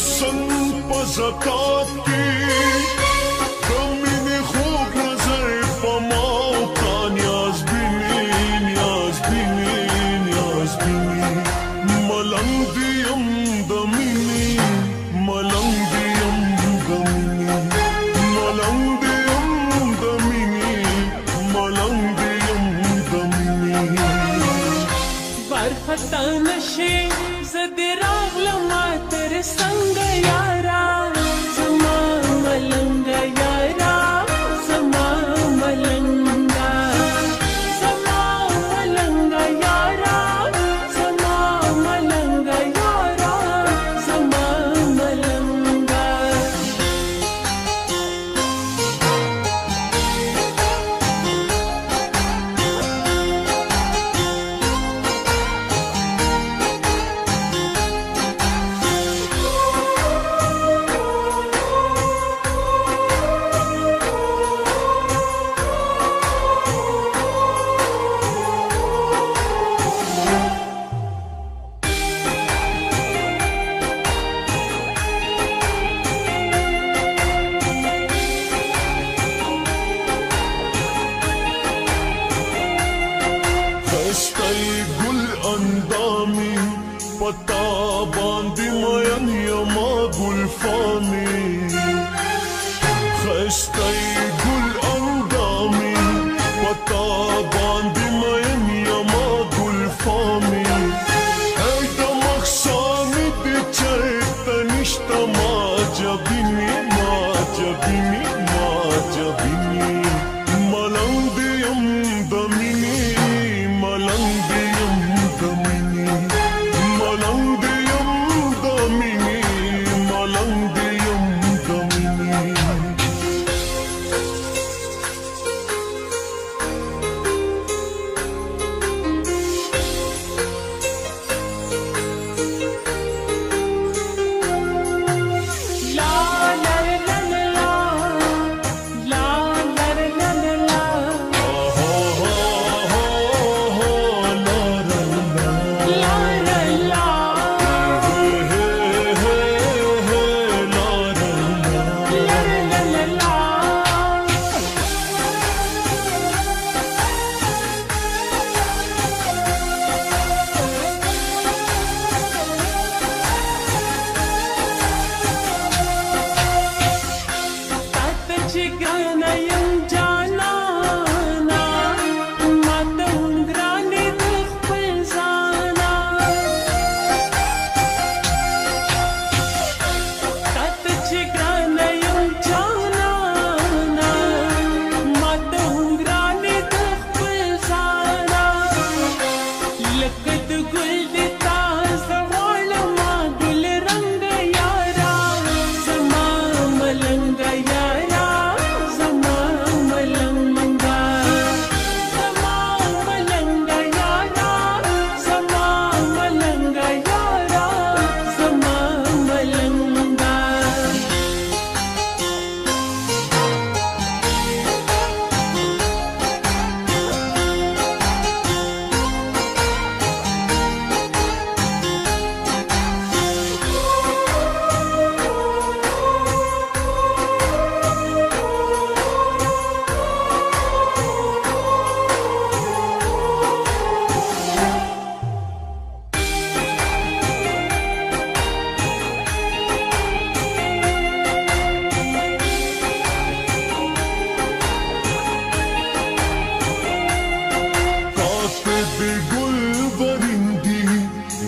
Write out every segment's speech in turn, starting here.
حسن پزکاتی کمینی خوب نظر پماو کا نیاز بینی ملنگ دیم دمینی ملنگ دیم دمینی ملنگ دیم دمینی ملنگ دیم دمینی برخطا نشی زدی راغلما تر سنگ یارا زما ملنگا یارا زما ملنگا زما ملنگا یارا زما ملنگا یارا زما ملنگا خستای گل اندامی پتا باندی مین یما گل فامی خستای گل اندامی پتا باندی مین یما گل فامی ای دمخسانی دی چرت نشتا ما جبینی ملنگ دیم دمینی ملنگ دیم دمینی ملنگ دیم دمینی ملنگ دیم دمینی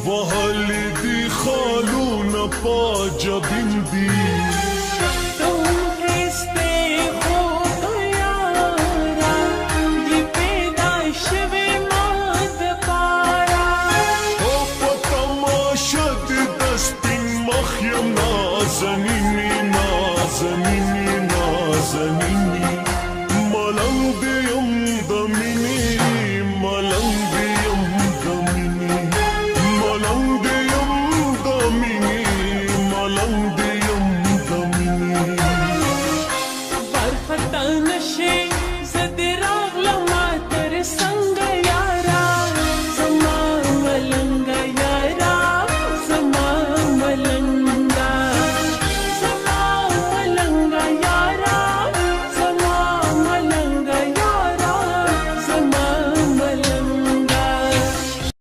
والدی خالون پا جبیندی तुम किसते हो यारा ये पैदाइश वे मौत पारा او پا تماشد دستین مخیم نازنینی ملنگ دیم دمینی ملنگ دیم دمینی ملنگ دیم دمینی ملنگ دیم دمینی برخطا نشی